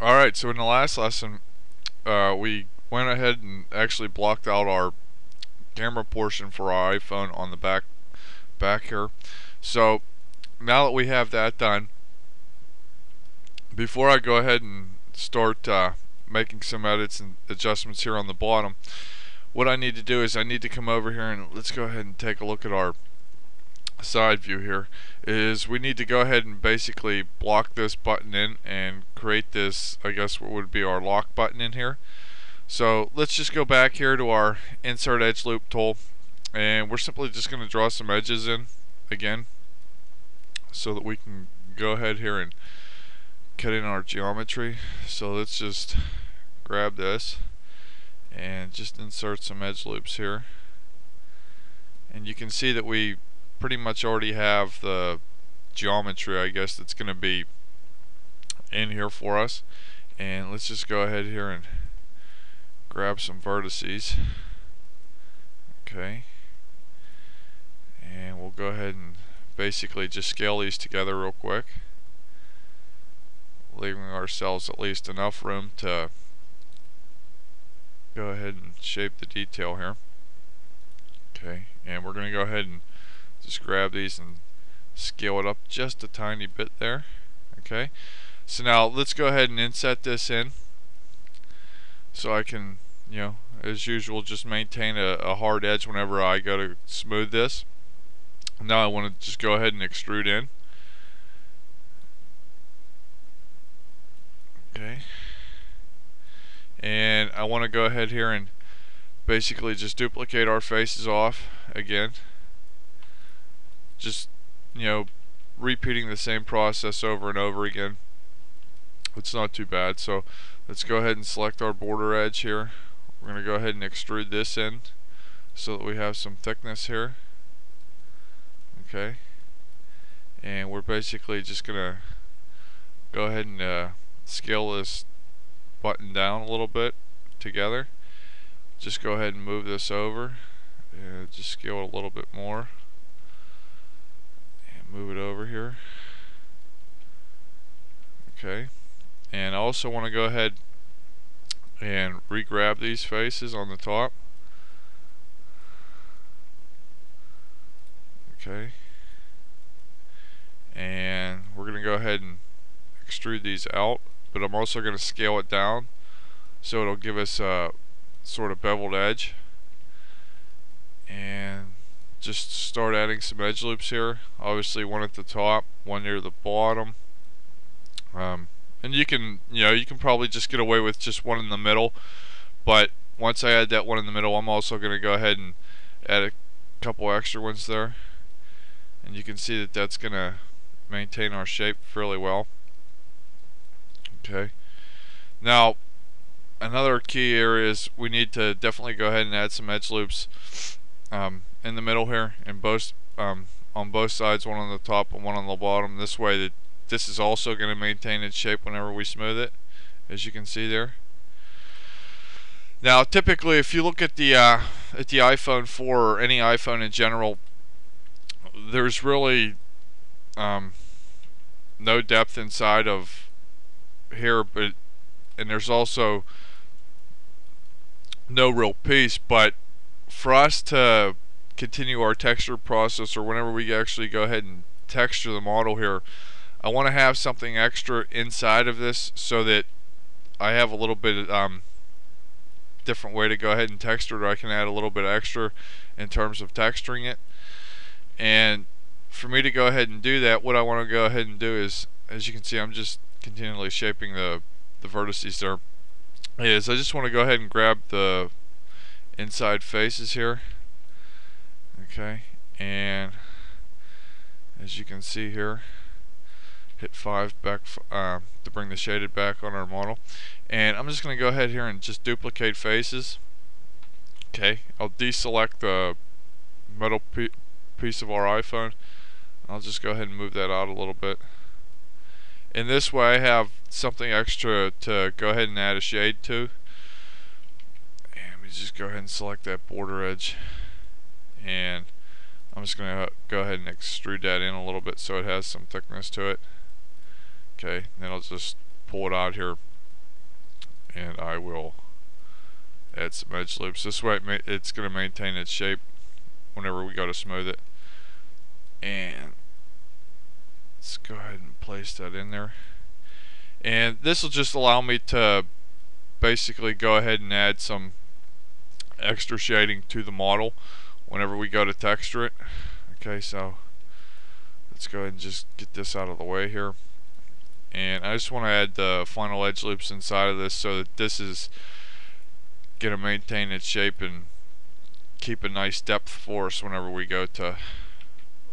Alright, so in the last lesson, we went ahead and actually blocked out our camera portion for our iPhone on the back here. So now that we have that done, before I go ahead and start making some edits and adjustments here on the bottom, what I need to do is I need to come over here and let's go ahead and take a look at our side view here. Is we need to go ahead and basically block this button in and create this, I guess what would be our lock button in here. So let's just go back here to our insert edge loop tool, and we're simply just going to draw some edges in again so that we can go ahead here and cut in our geometry. So let's just grab this and just insert some edge loops here, and you can see that we pretty much already have the geometry, I guess, that's going to be in here for us. And let's just go ahead here and grab some vertices. Okay, and we'll go ahead and basically just scale these together real quick, leaving ourselves at least enough room to go ahead and shape the detail here. Okay, and we're going to go ahead and just grab these and scale it up just a tiny bit there. Okay, so now let's go ahead and inset this in so I can, as usual, just maintain a hard edge whenever I go to smooth this. Now I want to just go ahead and extrude in. Okay, and I want to go ahead here and basically just duplicate our faces off again, just repeating the same process over and over again. It's not too bad. So let's go ahead and select our border edge here. We're going to go ahead and extrude this in so that we have some thickness here. Okay, and we're basically just going to go ahead and scale this button down a little bit together. Just go ahead and move this over and just scale it a little bit more and move it over here. Okay, and I also want to go ahead and re-grab these faces on the top. Okay, and we're going to go ahead and extrude these out, but I'm also going to scale it down so it'll give us a sort of beveled edge, and just start adding some edge loops here. Obviously one at the top, one near the bottom, and you can probably just get away with just one in the middle, but once I add that one in the middle, I'm also going to go ahead and add a couple extra ones there, and you can see that that's going to maintain our shape fairly well. Okay, now another key area is we need to definitely go ahead and add some edge loops in the middle here, and on both sides, one on the top and one on the bottom. This way that this is also going to maintain its shape whenever we smooth it, as you can see there. Now typically if you look at the iPhone 4 or any iPhone in general, there's really no depth inside of here, and there's also no real piece. But for us to continue our texture process, or whenever we actually go ahead and texture the model here, I want to have something extra inside of this so that I have a little bit different way to go ahead and texture it, or I can add a little bit extra in terms of texturing it. And for me to go ahead and do that, what I want to go ahead and do is, as you can see, I'm just continually shaping the vertices there. I just want to go ahead and grab the inside faces here. Okay, and as you can see here, hit 5 back to bring the shaded back on our model, and I'm just going to go ahead here and just duplicate faces. Okay, I'll deselect the metal piece of our iPhone. I'll just go ahead and move that out a little bit. In this way I have something extra to go ahead and add a shade to. And we just go ahead and select that border edge, and I'm just going to go ahead and extrude that in a little bit so it has some thickness to it. Okay, then I'll just pull it out here and I will add some edge loops. This way it's going to maintain its shape whenever we go to smooth it. And let's go ahead and place that in there. And this will just allow me to basically go ahead and add some extra shading to the model whenever we go to texture it. Okay, so let's go ahead and just get this out of the way here. And I just want to add the final edge loops inside of this so that this is going to maintain its shape and keep a nice depth for us whenever we go to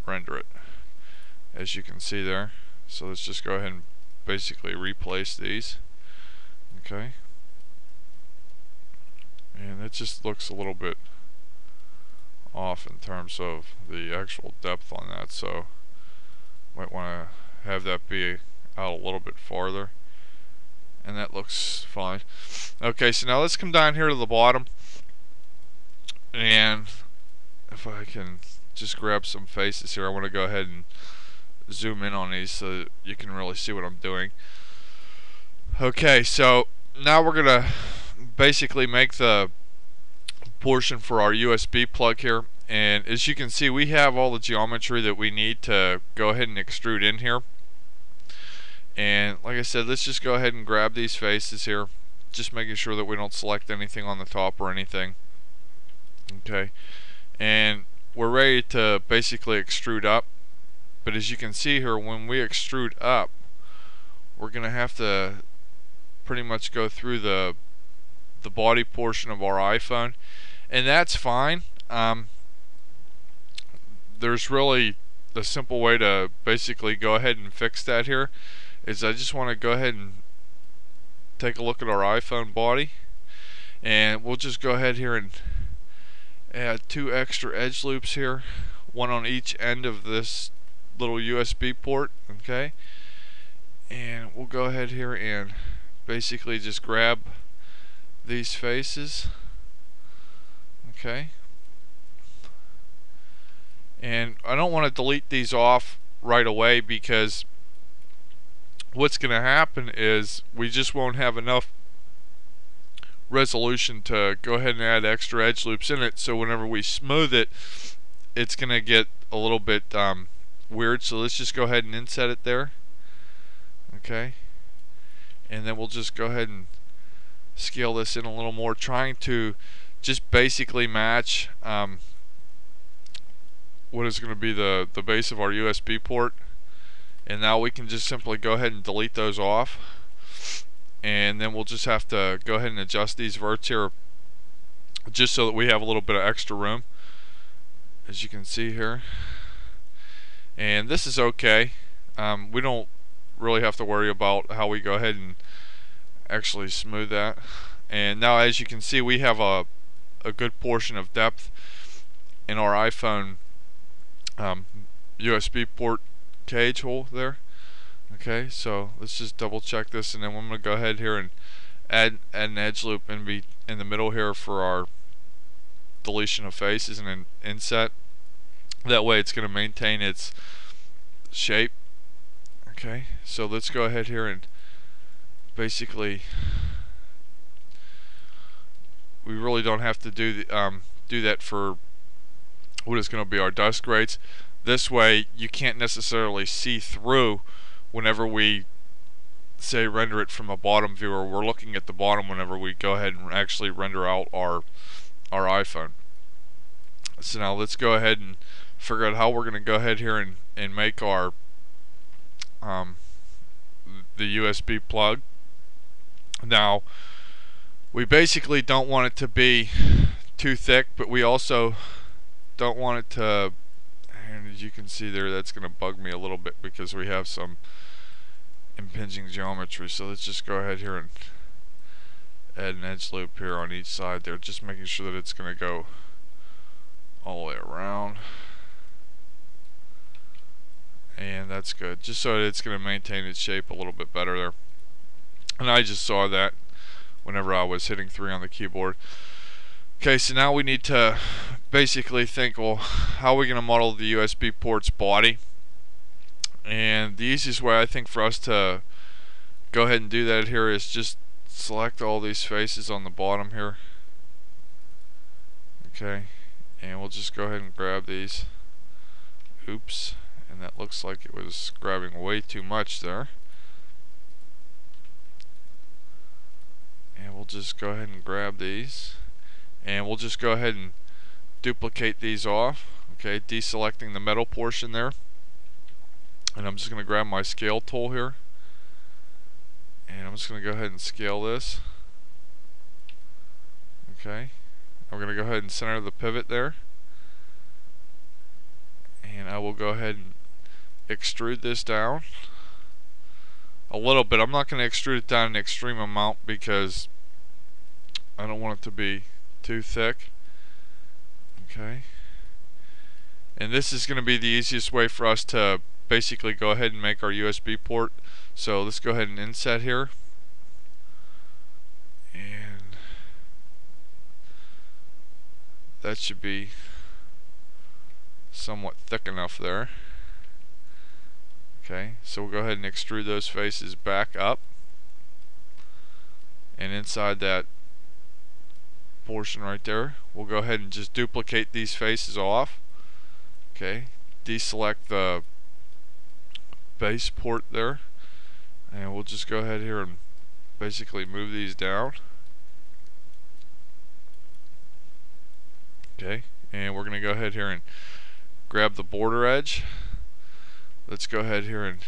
render it, as you can see there. So let's just go ahead and basically replace these. Okay, and it just looks a little bit off in terms of the actual depth on that, so might want to have that be out a little bit farther, and that looks fine. Okay, so now let's come down here to the bottom, and if I can just grab some faces here, I want to go ahead and zoom in on these so that you can really see what I'm doing. Okay, so now we're gonna basically make the portion for our USB plug here, and as you can see we have all the geometry that we need to go ahead and extrude in here. And like I said, let's just go ahead and grab these faces here, just making sure that we don't select anything on the top or anything. Okay, and we're ready to basically extrude up. But as you can see here, when we extrude up, we're gonna have to pretty much go through the body portion of our iPhone, and that's fine. There's really a simple way to basically go ahead and fix that here. Is I just want to go ahead and take a look at our iPhone body, and we'll just go ahead here and add 2 extra edge loops here, one on each end of this little USB port. Okay, and we'll go ahead here and basically just grab these faces. Okay, and I don't want to delete these off right away, because what's going to happen is we just won't have enough resolution to go ahead and add extra edge loops in it, so whenever we smooth it, it's going to get a little bit weird. So let's just go ahead and inset it there. Okay, and then we'll just go ahead and scale this in a little more, trying to just basically match what is going to be the base of our USB port. And now we can just simply go ahead and delete those off, and then we'll just have to go ahead and adjust these verts here just so that we have a little bit of extra room, as you can see here. And this is okay. We don't really have to worry about how we go ahead and actually smooth that. And now as you can see, we have a good portion of depth in our iPhone USB port cage hole there. Okay, so let's just double check this, and then I'm going to go ahead here and add an edge loop in the middle here for our deletion of faces, and then inset. That way it's going to maintain its shape. Okay, so let's go ahead here and basically, we really don't have to do that for what is going to be our dust grates. This way you can't necessarily see through whenever we say render it from a bottom view, or we're looking at the bottom whenever we go ahead and actually render out our iPhone. So now let's go ahead and figure out how we're going to go ahead here and make our the USB plug. Now we basically don't want it to be too thick, but we also don't want it to, and as you can see there, that's going to bug me a little bit because we have some impinging geometry. So let's just go ahead here and add an edge loop here on each side there, just making sure that it's going to go all the way around. And that's good, just so that it's going to maintain its shape a little bit better there. And I just saw that whenever I was hitting 3 on the keyboard. Okay, so now we need to basically think, well, how are we going to model the USB port's body? And the easiest way I think for us to go ahead and do that here is just select all these faces on the bottom here. Okay, and we'll just go ahead and grab these. Oops, and that looks like it was grabbing way too much there. And we'll just go ahead and grab these, and we'll just go ahead and duplicate these off. Okay, deselecting the metal portion there, and I'm just going to grab my scale tool here, and I'm just going to go ahead and scale this. Okay, I'm going to go ahead and center the pivot there, and I will go ahead and extrude this down a little bit. I'm not going to extrude it down an extreme amount because I don't want it to be too thick. Okay, and this is going to be the easiest way for us to basically go ahead and make our USB port. So let's go ahead and inset here, and that should be somewhat thick enough there. Okay, so we'll go ahead and extrude those faces back up, and inside that portion right there, we'll go ahead and just duplicate these faces off. Okay, deselect the base port there, and we'll just go ahead here and basically move these down. Okay, and we're going to go ahead here and grab the border edge. Let's go ahead here and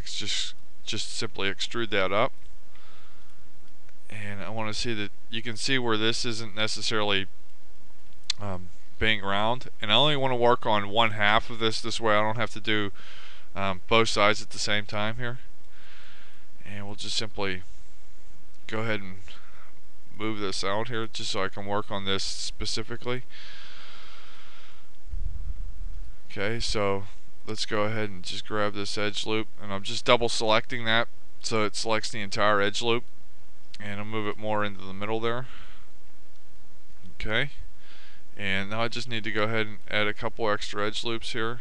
just simply extrude that up. And I want to see that you can see where this isn't necessarily being round, and I only want to work on one half of this way I don't have to do both sides at the same time here. And we'll just simply go ahead and move this out here just so I can work on this specifically. Okay, so let's go ahead and just grab this edge loop, and I'm just double selecting that so it selects the entire edge loop, and I'll move it more into the middle there. Okay, and now I just need to go ahead and add a couple extra edge loops here,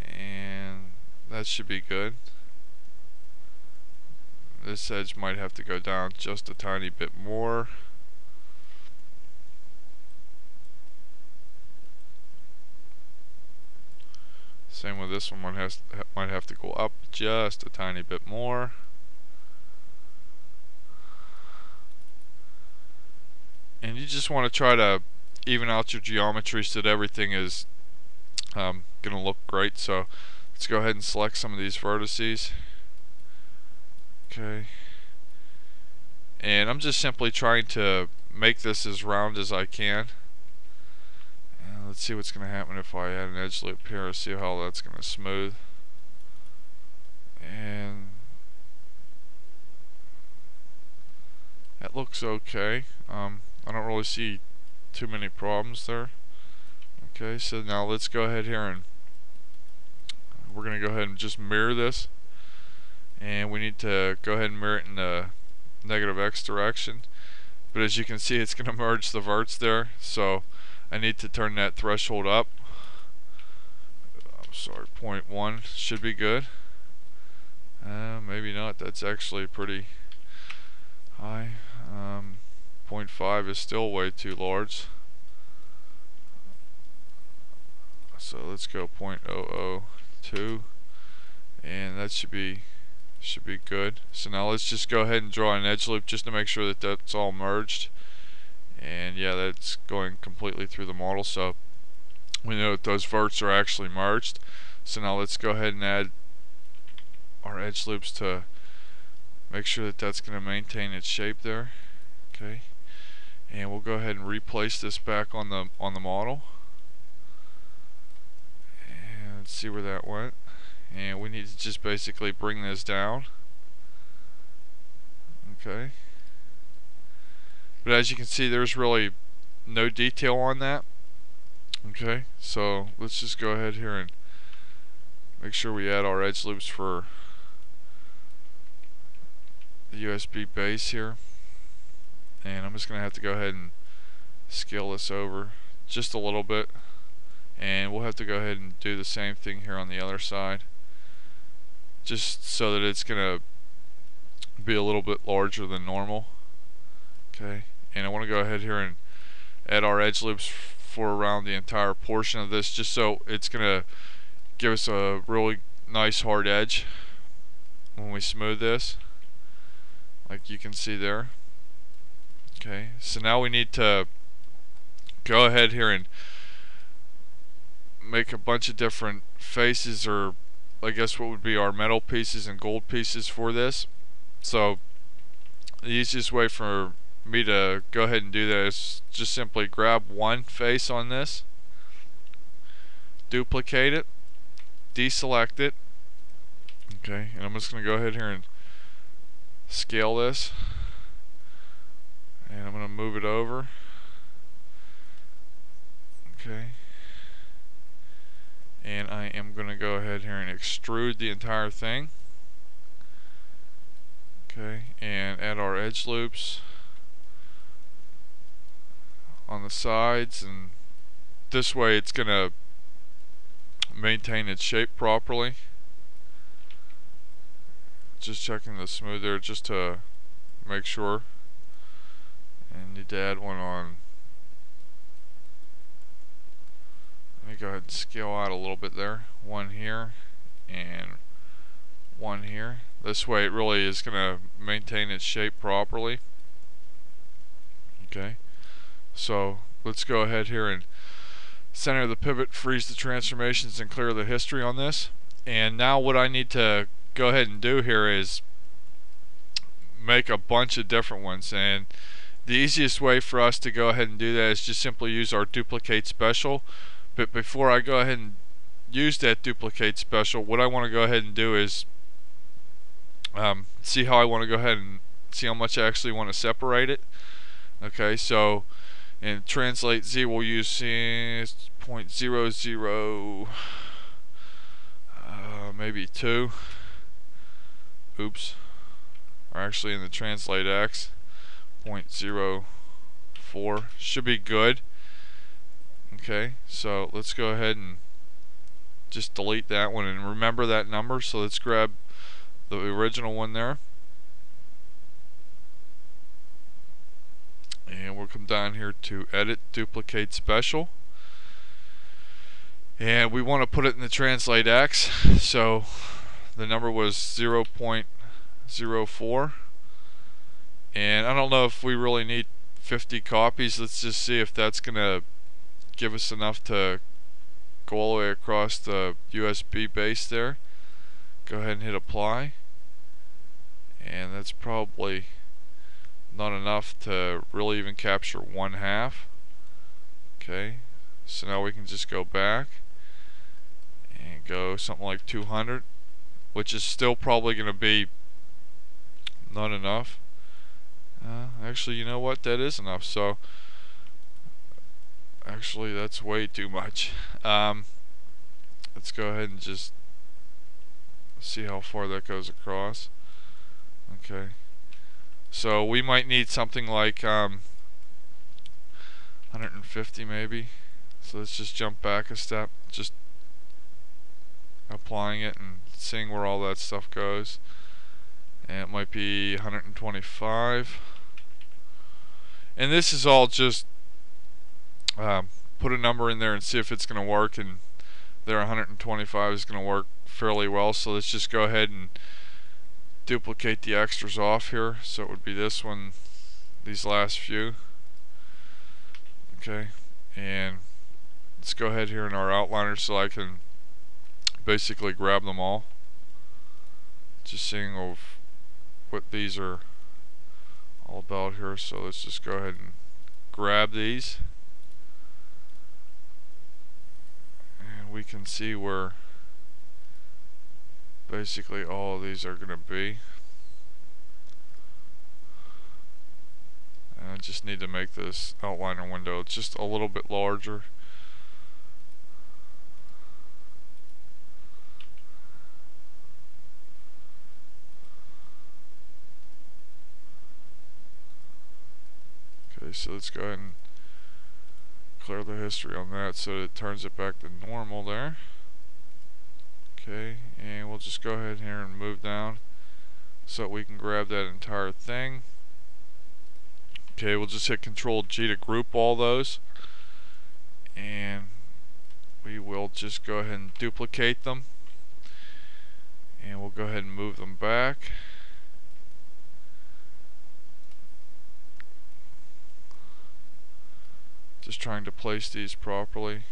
and that should be good. This edge might have to go down just a tiny bit more. Same with this one, might have to go up just a tiny bit more. And you just want to try to even out your geometry so that everything is going to look great. So let's go ahead and select some of these vertices. Okay. And I'm just simply trying to make this as round as I can. Let's see what's going to happen if I add an edge loop here. See how that's going to smooth. And that looks okay. I don't really see too many problems there. Okay, so now let's go ahead here and we're going to go ahead and just mirror this. And we need to go ahead and mirror it in the negative X direction. But as you can see, it's going to merge the verts there. So I need to turn that threshold up. I'm sorry, 0.1 should be good. Maybe not. That's actually pretty high. 0.5 is still way too large. So let's go 0.002, and that should be good. So now let's just go ahead and draw an edge loop just to make sure that that's all merged. And yeah, that's going completely through the model, so we know that those verts are actually merged. So now let's go ahead and add our edge loops to make sure that that's going to maintain its shape there. Okay, and we'll go ahead and replace this back on the model, and let's see where that went. And we need to just basically bring this down. Okay. But as you can see, there's really no detail on that. Okay, so let's just go ahead here and make sure we add our edge loops for the USB base here. And I'm just going to have to go ahead and scale this over just a little bit. And we'll have to go ahead and do the same thing here on the other side, just so that it's going to be a little bit larger than normal. Okay, and I want to go ahead here and add our edge loops for around the entire portion of this, just so it's going to give us a really nice hard edge when we smooth this, like you can see there. Okay, so now we need to go ahead here and make a bunch of different faces, or I guess what would be our metal pieces and gold pieces for this. So the easiest way for me to go ahead and do that is just simply grab one face on this, duplicate it, deselect it. Okay, and I'm just going to go ahead here and scale this, and I'm going to move it over. Okay, and I am going to go ahead here and extrude the entire thing. Okay, and add our edge loops on the sides, and this way it's going to maintain its shape properly. Just checking the smoother just to make sure, and need to add one on. Let me go ahead and scale out a little bit there. One here and one here. This way it really is going to maintain its shape properly. Okay, so let's go ahead here and center the pivot, freeze the transformations, and clear the history on this. And now what I need to go ahead and do here is make a bunch of different ones, and the easiest way for us to go ahead and do that is just simply use our duplicate special. But before I go ahead and use that duplicate special, what I want to go ahead and do is see how I want to go ahead and see how much I actually want to separate it. Okay, so in translate Z we'll use 0.00 maybe 2. Oops. Or actually in the translate X 0.04 should be good. Okay, so let's go ahead and just delete that one and remember that number. So let's grab the original one there, and we'll come down here to edit, duplicate special, and we want to put it in the translate X. So the number was 0.04, and I don't know if we really need 50 copies. Let's just see if that's gonna give us enough to go all the way across the USB base there. Go ahead and hit apply, and that's probably not enough to really even capture 1/2. Okay, so now we can just go back and go something like 200, which is still probably going to be not enough. Actually, you know what, that is enough. So actually that's way too much. Let's go ahead and just see how far that goes across. Okay, so we might need something like 150 maybe. So let's just jump back a step, just applying it and seeing where all that stuff goes. And it might be 125, and this is all just put a number in there and see if it's going to work, and there 125 is going to work fairly well. So let's just go ahead and duplicate the extras off here. So it would be this one, these last few. Okay, and let's go ahead here in our outliner so I can basically grab them all. Just seeing of what these are all about here. So let's just go ahead and grab these, and we can see where basically all of these are going to be. And I just need to make this outliner window just a little bit larger. Okay, so let's go ahead and clear the history on that so that it turns it back to normal there. Okay, and we'll just go ahead here and move down so that we can grab that entire thing. Okay, we'll just hit Control G to group all those, and we will just go ahead and duplicate them, and we'll go ahead and move them back. Just trying to place these properly.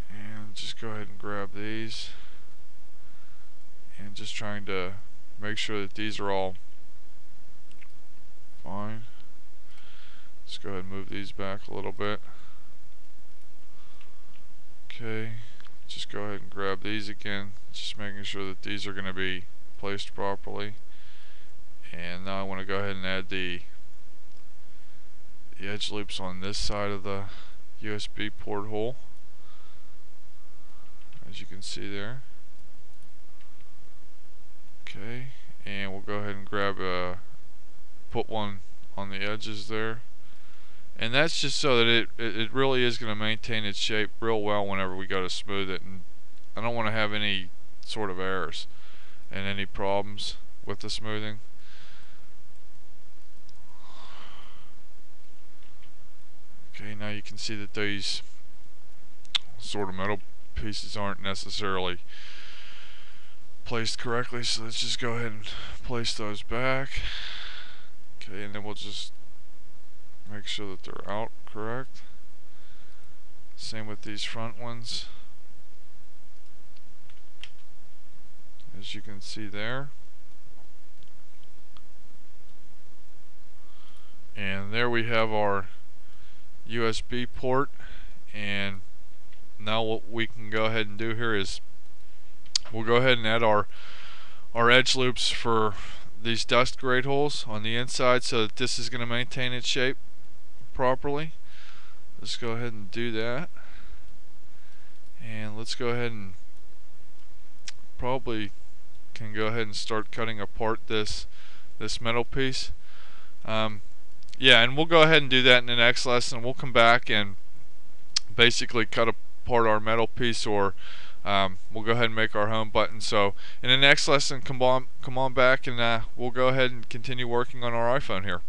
And just go ahead and grab these, and just trying to make sure that these are all fine. Let's go ahead and move these back a little bit. Okay, just go ahead and grab these again, just making sure that these are going to be placed properly. And now I want to go ahead and add the edge loops on this side of the USB port hole, as you can see there. Okay, and we'll go ahead and grab put one on the edges there, and that's just so that it really is going to maintain its shape real well whenever we go to smooth it, and I don't want to have any sort of errors and any problems with the smoothing. Okay, now you can see that these sort of metal pieces aren't necessarily placed correctly, so let's just go ahead and place those back. Okay, and then we'll just make sure that they're out correct. Same with these front ones, as you can see there. And there we have our USB port, and now what we can go ahead and do here is we'll go ahead and add our edge loops for these dust grate holes on the inside, so that this is going to maintain its shape properly. Let's go ahead and do that, and let's go ahead and probably can go ahead and start cutting apart this metal piece. Yeah, and we'll go ahead and do that in the next lesson. We'll come back and basically cut apart our metal piece, or we'll go ahead and make our home button. So in the next lesson, come on back, and we'll go ahead and continue working on our iPhone here.